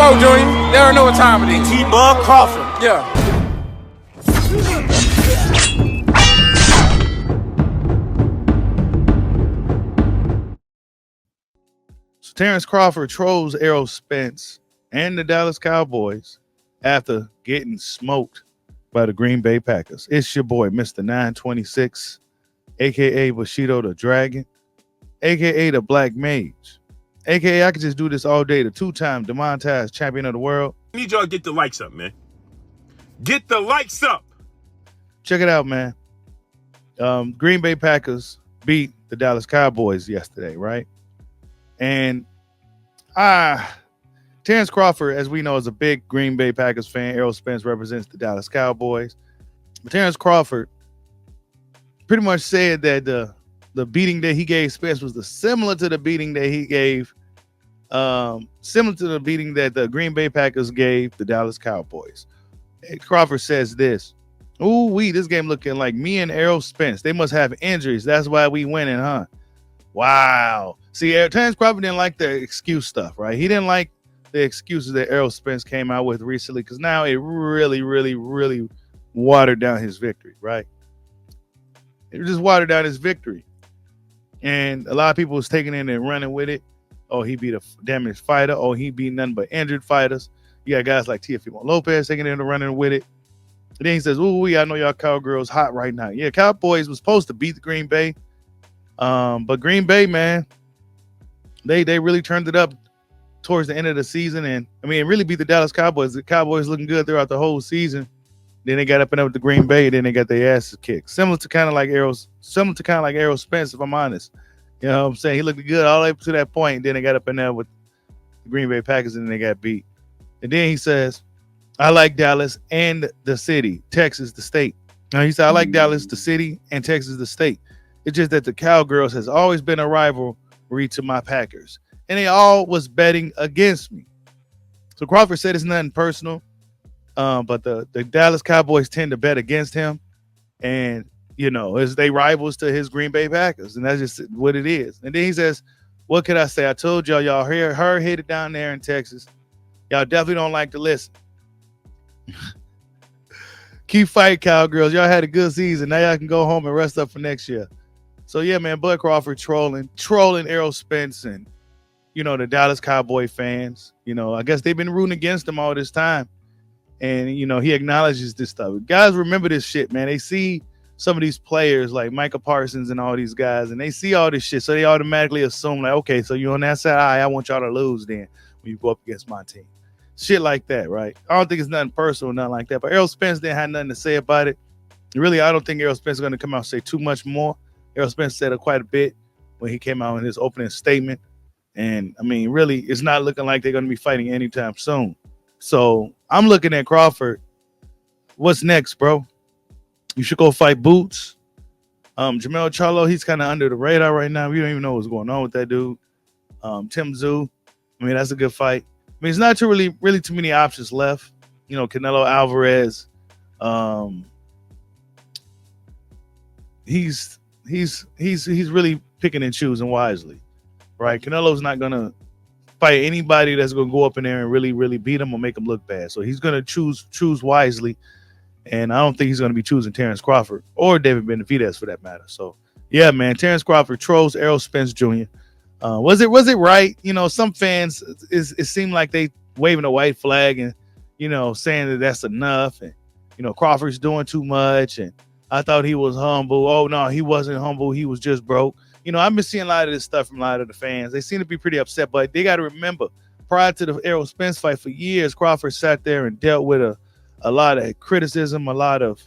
go, Junior. They already know what time it is. T-Bug Crawford. Yeah. So Terence Crawford trolls Errol Spence and the Dallas Cowboys after getting smoked by the Green Bay Packers. It's your boy, Mr. 926, a.k.a. Bushido the Dragon, a.k.a. the Black Mage, a.k.a. I could just do this all day, the two-time demonetized champion of the world. I need y'all to get the likes up, man. Get the likes up. Check it out, man. Green Bay Packers beat the Dallas Cowboys yesterday, right? And Terence Crawford, as we know, is a big Green Bay Packers fan. Errol Spence represents the Dallas Cowboys. But Terence Crawford pretty much said that the beating that he gave Spence was similar to the beating that he gave, similar to the beating that the Green Bay Packers gave the Dallas Cowboys. And Crawford says this: "Ooh, this game looking like me and Errol Spence. They must have injuries. That's why we winning, huh?" Wow. See, Terence Crawford didn't like the excuse stuff, right? He didn't like the excuses that Errol Spence came out with recently, because now it really, really, really watered down his victory, right? It just watered down his victory. And a lot of people was taking it and running with it. Oh, he beat a damaged fighter. Oh, he beat nothing but injured fighters. You got guys like Teofimo Lopez taking it and running with it. And then he says, ooh, I know y'all Cowgirls hot right now. Yeah, Cowboys was supposed to beat the Green Bay. But Green Bay, man, they really turned it up towards the end of the season. And I mean, it really beat the Dallas Cowboys. The Cowboys looking good throughout the whole season. Then they got up and up with the Green Bay, and then they got their asses kicked. Similar to kind of like Errol Spence, if I'm honest. You know what I'm saying? He looked good all the way up to that point, and then they got up in there with the Green Bay Packers, and then they got beat. And then he says, I like Dallas and the city, Texas, the state. Now he said, I like Dallas, the city, and Texas, the state. It's just that the Cowgirls has always been a rivalry to my Packers, and they all was betting against me. So Crawford said it's nothing personal, but the Dallas Cowboys tend to bet against him, and you know, as they rivals to his Green Bay Packers, and that's just what it is. And then he says, what could I say? I told y'all hard-headed down there in Texas. Y'all definitely don't like to listen. Keep fighting, Cowgirls. Y'all had a good season. Now y'all can go home and rest up for next year. So yeah, man, Bud Crawford trolling Errol Spence and, you know, the Dallas Cowboy fans. You know, I guess they've been rooting against him all this time. And, you know, he acknowledges this stuff. Guys, remember this shit, man. They see some of these players like Micah Parsons and all these guys, and they see all this shit. So they automatically assume like, okay, so you're on that side. I want y'all to lose then when you go up against my team. Shit like that, right? I don't think it's nothing personal, nothing like that. But Errol Spence didn't have nothing to say about it. Really, I don't think Errol Spence is going to come out and say too much more. Errol Spence said it quite a bit when he came out in his opening statement. And, I mean, really, it's not looking like they're going to be fighting anytime soon. So I'm looking at Crawford. What's next, bro? You should go fight Boots. Jamel Charlo, he's kind of under the radar right now. We don't even know what's going on with that dude. Tim Tszyu, I mean, that's a good fight. I mean, it's not really too many options left. You know, Canelo Alvarez. He's really picking and choosing wisely, right? Canelo's not gonna fight anybody that's gonna go up in there and really beat him or make him look bad. So he's gonna choose wisely, and I don't think he's gonna be choosing Terence Crawford or David Benavidez for that matter. So yeah, man, Terence Crawford trolls Errol Spence Jr. Was it right? You know, some fans it seemed like they waving a white flag and, you know, saying that that's enough, and, you know, Crawford's doing too much, and I thought he was humble. Oh no, he wasn't humble. He was just broke. You know, I've been seeing a lot of this stuff from a lot of the fans. They seem to be pretty upset, but they got to remember, prior to the Errol Spence fight, for years, Crawford sat there and dealt with a lot of criticism, a lot of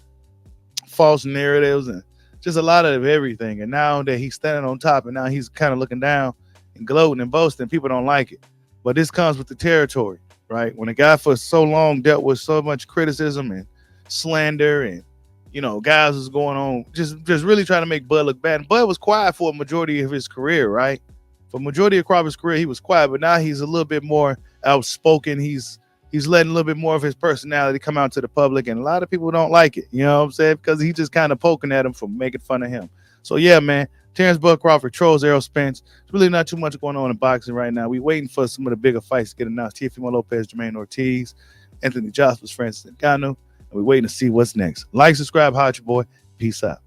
false narratives, and just a lot of everything. And now that he's standing on top, and now he's kind of looking down and gloating and boasting, people don't like it. But this comes with the territory, right? When a guy for so long dealt with so much criticism and slander, and, you know, guys was going on just really trying to make Bud look bad. And Bud was quiet for a majority of his career, right? For majority of Crawford's career, he was quiet, but now he's a little bit more outspoken. He's letting a little bit more of his personality come out to the public, and a lot of people don't like it, you know what I'm saying? Because he's just kind of poking at him for making fun of him. So yeah, man, Terence Bud Crawford trolls Errol Spence. There's really not too much going on in boxing right now. We're waiting for some of the bigger fights to get announced. Teofimo Lopez, Jermaine Ortiz, Anthony Joshua, Francis Ngannou. And we're waiting to see what's next. Like, subscribe, hot your boy. Peace out.